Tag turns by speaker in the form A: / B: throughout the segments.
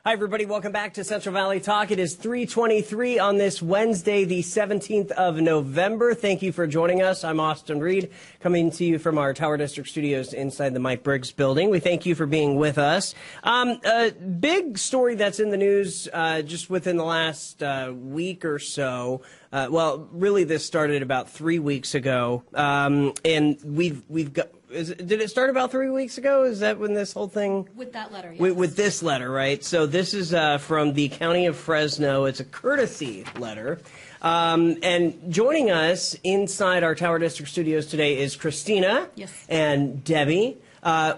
A: Hi, everybody. Welcome back to Central Valley Talk. It is 3:23 on this Wednesday, the 17th of November. Thank you for joining us. I'm Austin Reed, coming to you from our Tower District studios inside the Mike Briggs building. We thank you for being with us. A big story that's in the news just within the last week or so. Well, really, this started about 3 weeks ago, and we've got. Did it start about 3 weeks ago? Is that when this whole thing?
B: With that letter, yes.
A: With this letter, right? So this is from the County of Fresno. It's a courtesy letter. And joining us inside our Tower District studios today is Christina.
B: Yes.
A: And Debbie.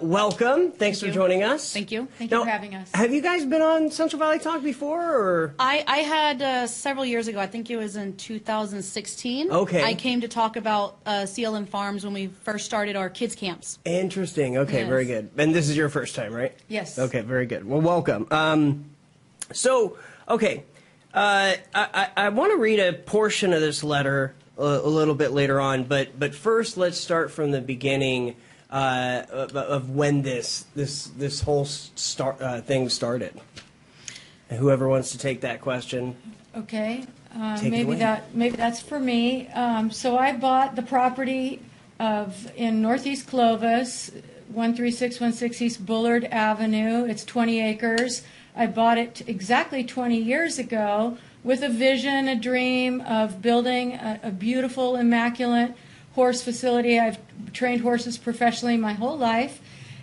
A: Welcome. Thanks for joining us.
B: Thank you. Thank you for having us.
A: Have you guys been on Central Valley Talk before? Or?
B: I had several years ago. I think it was in 2016.
A: Okay.
B: I came to talk about CLM Farms when we first started our kids camps.
A: Interesting. Okay,
B: Yes.
A: very good. And this is your first time, right?
B: Yes.
A: Okay, very good. Well, welcome. Okay. I want to read a portion of this letter a little bit later on, but first let's start from the beginning of when this whole thing started. And whoever wants to take that question.
B: Okay.
A: Take it away.
B: Maybe that's for me. So I bought the property in Northeast Clovis, 13616 East Bullard Avenue. It's 20 acres. I bought it exactly 20 years ago with a vision, a dream of building a beautiful, immaculate horse facility. I've trained horses professionally my whole life,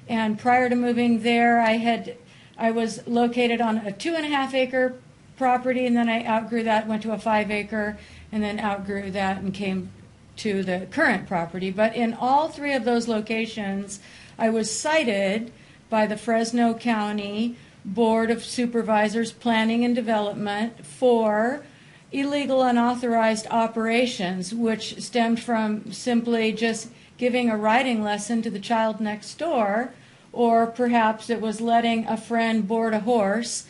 B: and prior to moving there, I was located on a 2.5 acre property, and then I outgrew that, went to a 5 acre, and then outgrew that and came to the current property. But in all three of those locations, I was cited by the Fresno County Board of Supervisors, Planning and Development for illegal unauthorized operations, which stemmed from simply just giving a riding lesson to the child next door, or perhaps it was letting a friend board a horse.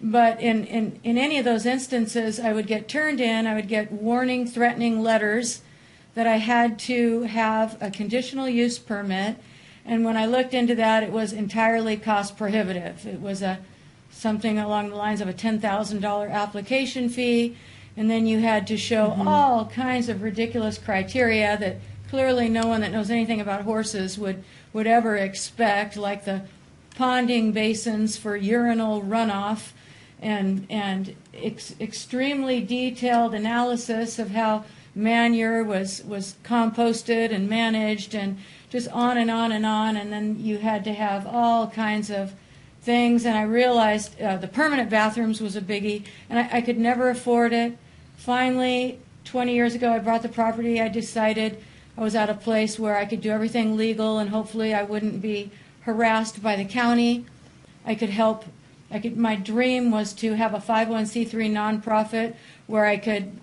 B: But in any of those instances, I would get turned in, I would get warning, threatening letters that I had to have a conditional use permit. And when I looked into that, it was entirely cost prohibitive. It was something along the lines of a $10,000 application fee. And then you had to show all kinds of ridiculous criteria that clearly no one that knows anything about horses would ever expect, like the ponding basins for urinal runoff and extremely detailed analysis of how manure was composted and managed, and just on and on and on. And then you had to have all kinds of things. And I realized the permanent bathrooms was a biggie, and I could never afford it. Finally, 20 years ago, I bought the property. I decided I was at a place where I could do everything legal, and hopefully I wouldn't be harassed by the county. I could help. My dream was to have a 501c3 nonprofit where I could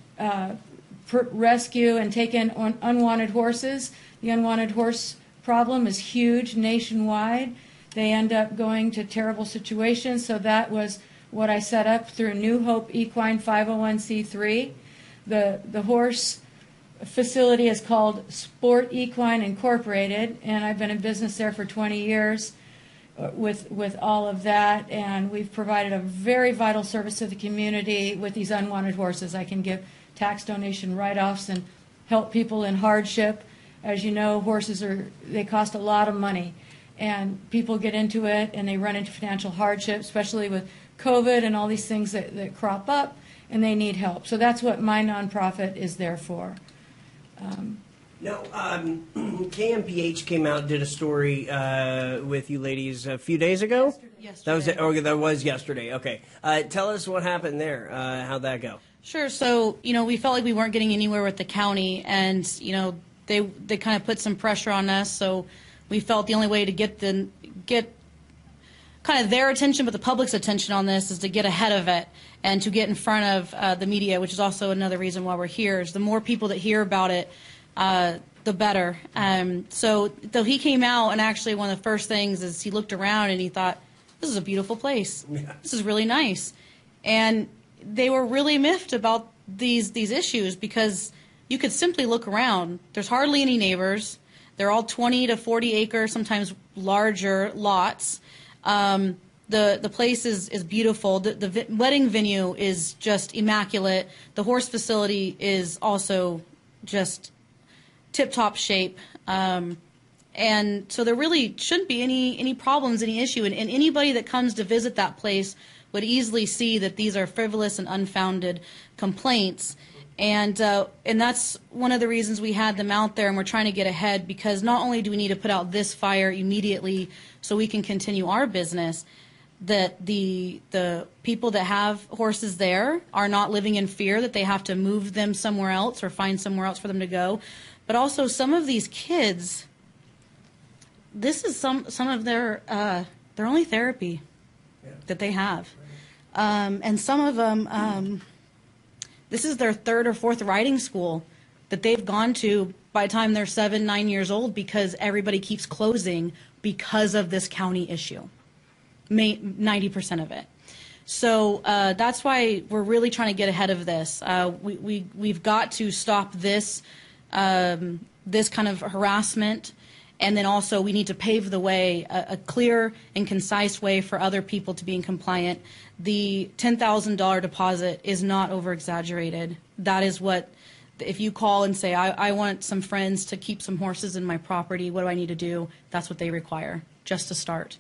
B: rescue and take in unwanted horses. The unwanted horse problem is huge nationwide. They end up going to terrible situations, so that was what I set up through New Hope Equine 501c3. The horse facility is called Sport Equine Incorporated, and I've been in business there for 20 years with all of that, and we've provided a very vital service to the community with these unwanted horses. I can give tax donation write-offs and help people in hardship. As you know, horses they cost a lot of money, and people get into it and they run into financial hardship, especially with COVID and all these things that crop up, and they need help. So that's what my nonprofit is there for.
A: KMPH came out and did a story with you ladies a few days ago?
B: Yesterday.
A: That was yesterday. Okay. Tell us what happened there. How'd that go?
B: Sure. So, we felt like we weren't getting anywhere with the county, and, they kind of put some pressure on us, so we felt the only way to get kind of their attention, but the public's attention on this, is to get ahead of it and to get in front of the media, which is also another reason why we're here. Is the more people that hear about it, the better. So he came out, and actually one of the first things is he looked around and he thought, this is a beautiful place. Yeah. This is really nice. And they were really miffed about these issues, because you could simply look around. There's hardly any neighbors. They're all 20 to 40 acre, sometimes larger lots.
C: The place is beautiful. The wedding venue is just immaculate. The horse facility is also just tip-top shape. And so there really shouldn't be any problems, any issue. And anybody that comes to visit that place would easily see that these are frivolous and unfounded complaints. And that's one of the reasons we had them out there, and we're trying to get ahead, because not only do we need to put out this fire immediately so we can continue our business, that the people that have horses there are not living in fear that they have to move them somewhere else or find somewhere else for them to go, but also some of these kids, this is some of their only therapy that they have. And some of them, this is their third or fourth riding school that they've gone to by the time they're 7, 9 years old, because everybody keeps closing because of this county issue, 90% of it. So that's why we're really trying to get ahead of this. We've got to stop this, this kind of harassment. And then also we need to pave the way, a clear and concise way for other people to be in compliant. The $10,000 deposit is not over-exaggerated. That is what, if you call and say, I want some friends to keep some horses in my property, what do I need to do? That's what they require, just to start.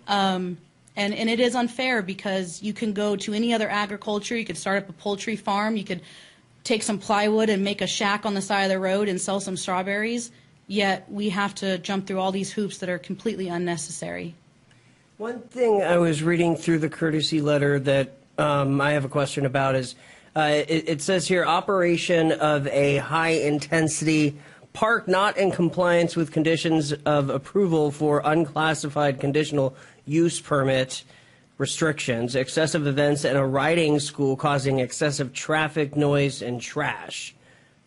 C: And it is unfair, because you can go to any other agriculture. You could start up a poultry farm. You could take some plywood and make a shack on the side of the road and sell some strawberries. Yet we have to jump through all these hoops that are completely unnecessary.
A: One thing I was reading through the courtesy letter that I have a question about is, it says here, operation of a high-intensity park not in compliance with conditions of approval for unclassified conditional use permit restrictions, excessive events, and a riding school causing excessive traffic, noise, and trash.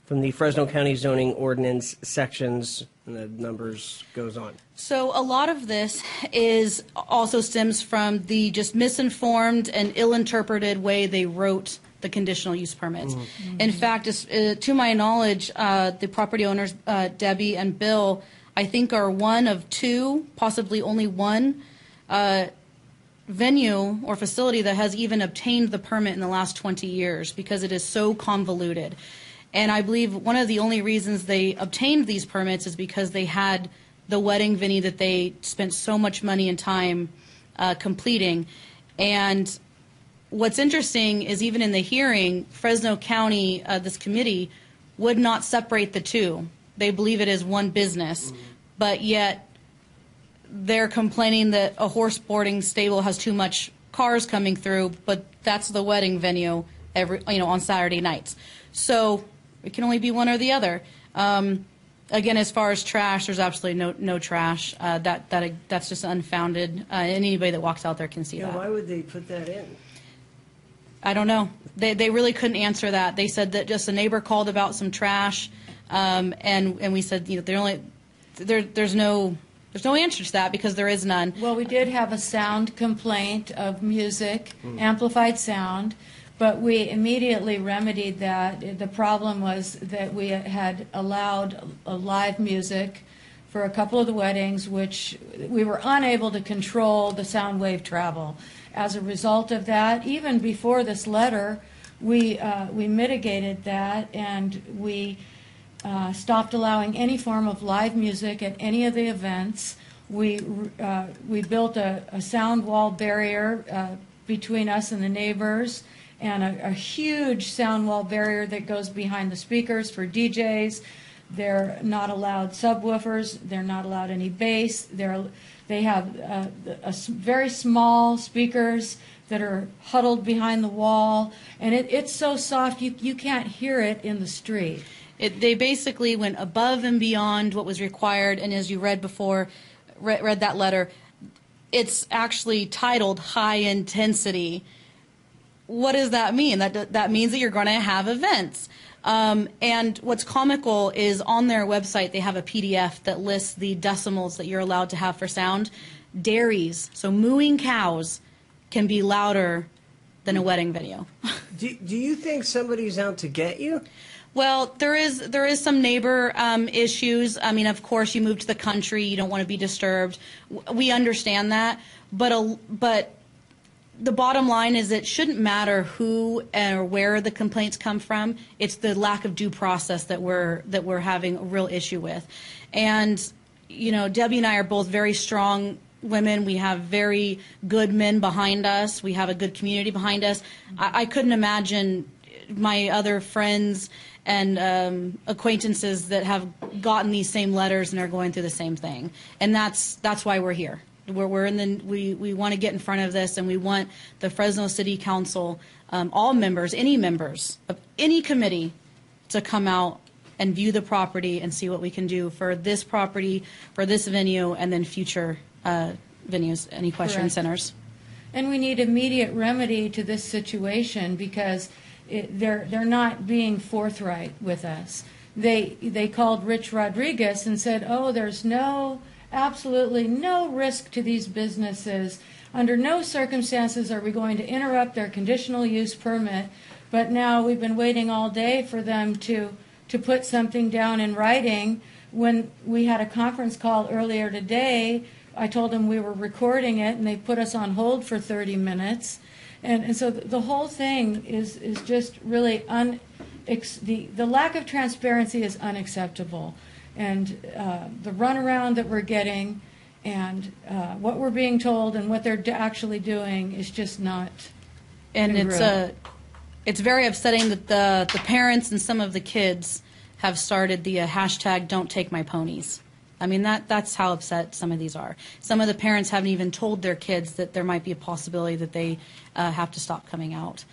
A: From the Fresno County Zoning Ordinance sections, and the numbers goes on.
C: So a lot of this is also stems from the just misinformed and ill-interpreted way they wrote the conditional use permits. Mm-hmm. In fact, to my knowledge, the property owners, Debbie and Bill, I think are one of two, possibly only one, venue or facility that has even obtained the permit in the last 20 years, because it is so convoluted. And I believe one of the only reasons they obtained these permits is because they had the wedding venue that they spent so much money and time completing. And what's interesting is, even in the hearing, Fresno County, this committee, would not separate the two. They believe it is one business, but yet they're complaining that a horse boarding stable has too much cars coming through, but that's the wedding venue on Saturday nights. So it can only be one or the other. Again, as far as trash, there's absolutely no trash. That's just unfounded. And anybody that walks out there can see that.
A: Why would they put that in?
C: I don't know. They really couldn't answer that. They said that just a neighbor called about some trash, and we said, there's no answer to that, because there is none.
B: Well, we did have a sound complaint of music, amplified sound. But we immediately remedied that. The problem was that we had allowed live music for a couple of the weddings, which we were unable to control the sound wave travel. As a result of that, even before this letter, we mitigated that, and we stopped allowing any form of live music at any of the events. We built a sound wall barrier between us and the neighbors, and a huge sound wall barrier that goes behind the speakers for DJs. They're not allowed subwoofers. They're not allowed any bass. They have very small speakers that are huddled behind the wall, and it's so soft you can't hear it in the street.
C: They basically went above and beyond what was required, and as you read before, read that letter, it's actually titled high intensity. What does that mean? That means that you're going to have events. And what's comical is, on their website they have a PDF that lists the decimals that you're allowed to have for sound. Dairies, so mooing cows, can be louder than a wedding venue.
A: Do you think somebody's out to get you?
C: Well, there is some neighbor issues. I mean, of course, you move to the country, you don't want to be disturbed. We understand that, but the bottom line is it shouldn't matter who or where the complaints come from. It's the lack of due process that we're having a real issue with. And, you know, Debbie and I are both very strong women. We have very good men behind us. We have a good community behind us. I couldn't imagine my other friends and acquaintances that have gotten these same letters and are going through the same thing. And that's why we're here. We want to get in front of this, and we want the Fresno City Council, all members, any members of any committee, to come out and view the property and see what we can do for this property, for this venue, and then future venues, any question centers.
B: And we need immediate remedy to this situation because they're not being forthright with us. They called Rich Rodriguez and said, oh, there's absolutely no risk to these businesses. Under no circumstances are we going to interrupt their conditional use permit. But now we've been waiting all day for them to put something down in writing. When we had a conference call earlier today, I told them we were recording it, and they put us on hold for 30 minutes. And so the whole thing is just really the lack of transparency is unacceptable. And the runaround that we're getting and what we're being told and what they're actually doing is just not congruent. It's very upsetting that the parents and some of the kids have started the hashtag Don't Take My Ponies. I mean, that's how upset some of these are. Some of the parents haven't even told their kids that there might be a possibility that they have to stop coming out.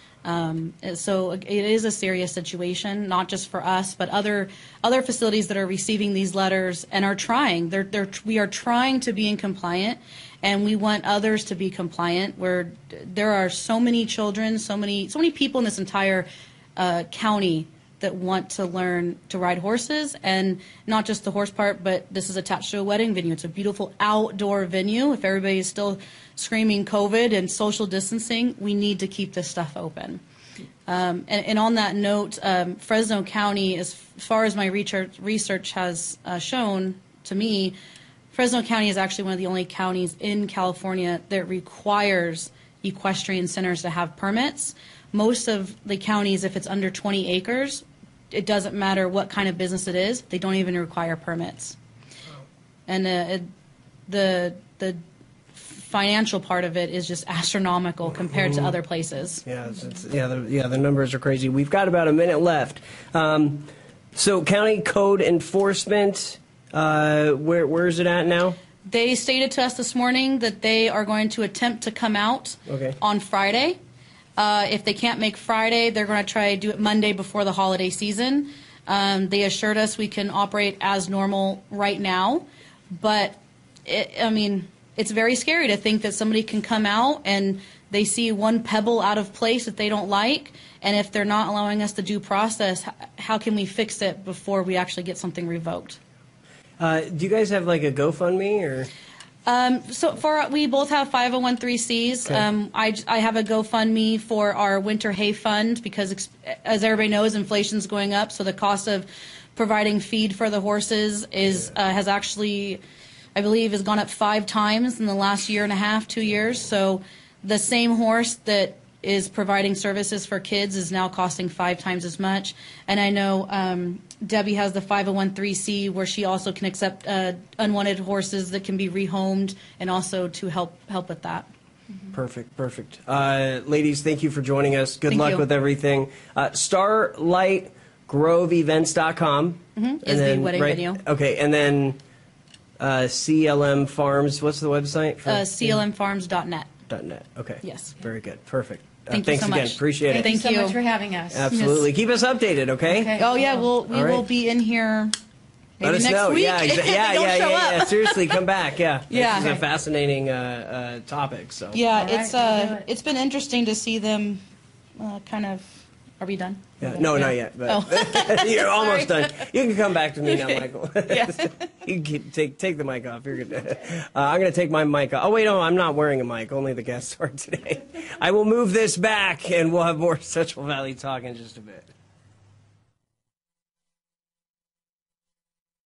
B: So it is a serious situation, not just for us, but other facilities that are receiving these letters and are trying. We are trying to be in compliant, and we want others to be compliant. Where there are so many children, so many people in this entire county that want to learn to ride horses, and not just the horse part, but this is attached to a wedding venue. It's a beautiful outdoor venue. If everybody is still screaming COVID and social distancing, we need to keep this stuff open. And on that note, Fresno County, as far as my research has shown to me, Fresno County is actually one of the only counties in California that requires equestrian centers to have permits. Most of the counties, if it's under 20 acres, it doesn't matter what kind of business it is, they don't even require permits. And the financial part of it is just astronomical compared to other places.
A: The numbers are crazy. We've got about a minute left. So county code enforcement, where is it at now?
C: They stated to us this morning that they are going to attempt to come out on Friday. If they can't make Friday, they're going to try to do it Monday before the holiday season. They assured us we can operate as normal right now, but it's very scary to think that somebody can come out and they see one pebble out of place that they don't like, and if they're not allowing us the due process, how can we fix it before we actually get something revoked?
A: Do you guys have like a GoFundMe or?
C: We both have 501(c)(3)s. Okay. I have a GoFundMe for our winter hay fund because, as everybody knows, inflation's going up. So the cost of providing feed for the horses has actually, I believe, has gone up 5 times in the last year and a half, 2 years. So the same horse that is providing services for kids is now costing 5 times as much. And I know Debbie has the 501(c) where she also can accept unwanted horses that can be rehomed, and also to help with that.
A: Perfect. Ladies, thank you for joining us. Good luck with everything. StarlightGroveEvents.com
C: is the wedding venue.
A: Okay, and then CLM Farms. What's the website?
C: CLMfarms.net.
A: .net. Okay.
C: Yes.
A: Very good. Perfect.
C: Thanks
A: so
C: so
A: again.
C: much.
A: Appreciate it.
B: Thank you so much for having us.
A: Absolutely. Yes. Keep us updated, okay?
C: Oh yeah, we will be in here. Maybe
A: Let us
C: next
A: know.
C: week.
A: Yeah. Seriously, come back. Yeah.
C: Yeah.
A: This is a fascinating topic. So.
C: Yeah, it's been interesting to see them kind of. Are we done?
A: Yeah. No, not yet. But you're almost done. You can come back to me now, Michael. You can take the mic off. You're good. I'm going to take my mic off. Oh, wait, no, I'm not wearing a mic. Only the guests are today. I will move this back, and we'll have more Central Valley talk in just a bit.